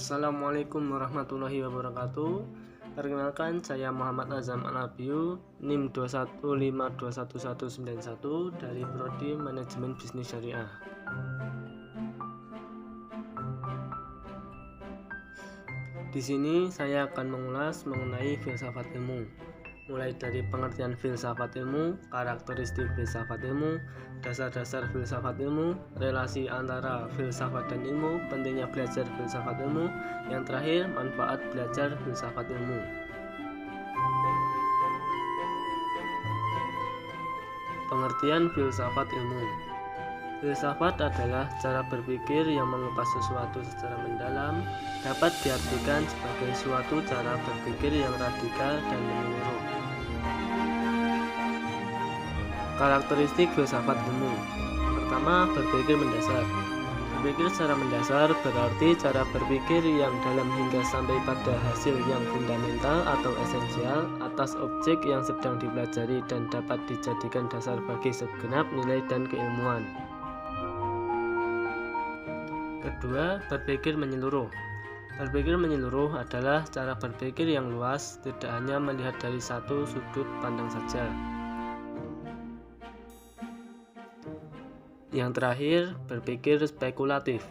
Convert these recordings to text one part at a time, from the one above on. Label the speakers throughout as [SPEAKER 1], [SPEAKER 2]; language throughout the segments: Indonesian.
[SPEAKER 1] Assalamualaikum warahmatullahi wabarakatuh. Perkenalkan, saya Muhammad Azam Anabiu, NIM 215211191 dari Prodi Manajemen Bisnis Syariah. Di sini saya akan mengulas mengenai filsafat ilmu, mulai dari pengertian filsafat ilmu, karakteristik filsafat ilmu, dasar-dasar filsafat ilmu, relasi antara filsafat dan ilmu, pentingnya belajar filsafat ilmu, yang terakhir manfaat belajar filsafat ilmu. Pengertian filsafat ilmu. Filsafat adalah cara berpikir yang mengupas sesuatu secara mendalam, dapat diartikan sebagai suatu cara berpikir yang radikal dan menyeluruh. Karakteristik filsafat ilmu. Pertama, berpikir mendasar. Berpikir secara mendasar berarti cara berpikir yang dalam hingga sampai pada hasil yang fundamental atau esensial atas objek yang sedang dipelajari dan dapat dijadikan dasar bagi segenap nilai dan keilmuan. Kedua, berpikir menyeluruh. Berpikir menyeluruh adalah cara berpikir yang luas, tidak hanya melihat dari satu sudut pandang saja. Yang terakhir, berpikir spekulatif.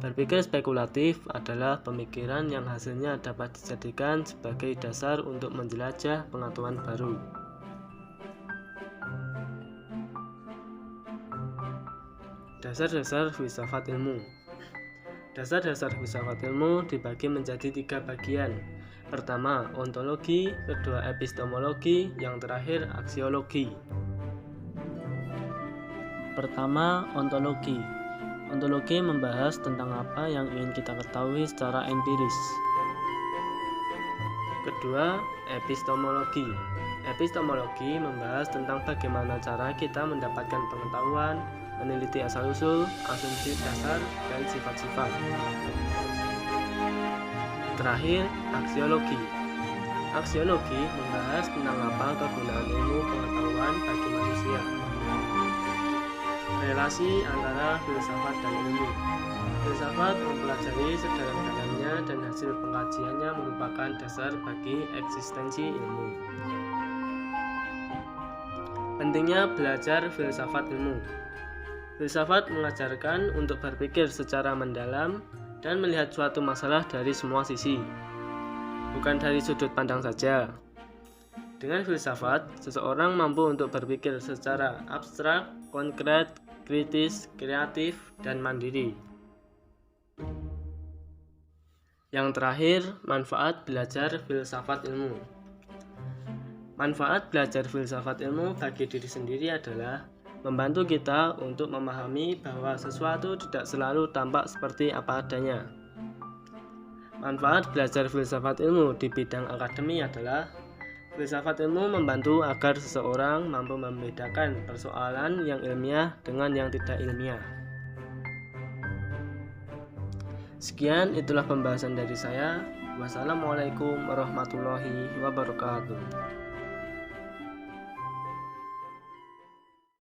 [SPEAKER 1] Berpikir spekulatif adalah pemikiran yang hasilnya dapat dijadikan sebagai dasar untuk menjelajah pengetahuan baru. Dasar-dasar filsafat ilmu. Dasar-dasar filsafat ilmu dibagi menjadi 3 bagian. Pertama, ontologi, kedua, epistemologi, yang terakhir, aksiologi. Pertama, ontologi. Ontologi membahas tentang apa yang ingin kita ketahui secara empiris. Kedua, epistemologi. Epistemologi membahas tentang bagaimana cara kita mendapatkan pengetahuan, meneliti asal-usul, asumsi dasar, dan sifat-sifat. Terakhir, aksiologi. Aksiologi membahas tentang apa kegunaan ilmu pengetahuan bagi manusia. Relasi antara filsafat dan ilmu. Filsafat mempelajari sedalam-dalamnya dan hasil pengkajiannya merupakan dasar bagi eksistensi ilmu. Pentingnya belajar filsafat ilmu. Filsafat mengajarkan untuk berpikir secara mendalam dan melihat suatu masalah dari semua sisi, bukan dari sudut pandang saja. Dengan filsafat, seseorang mampu untuk berpikir secara abstrak, konkret, kritis, kreatif, dan mandiri. Yang terakhir, manfaat belajar filsafat ilmu. Manfaat belajar filsafat ilmu bagi diri sendiri adalah membantu kita untuk memahami bahwa sesuatu tidak selalu tampak seperti apa adanya. Manfaat belajar filsafat ilmu di bidang akademi adalah filsafat ilmu membantu agar seseorang mampu membedakan persoalan yang ilmiah dengan yang tidak ilmiah. Sekian, itulah pembahasan dari saya. Wassalamualaikum warahmatullahi wabarakatuh.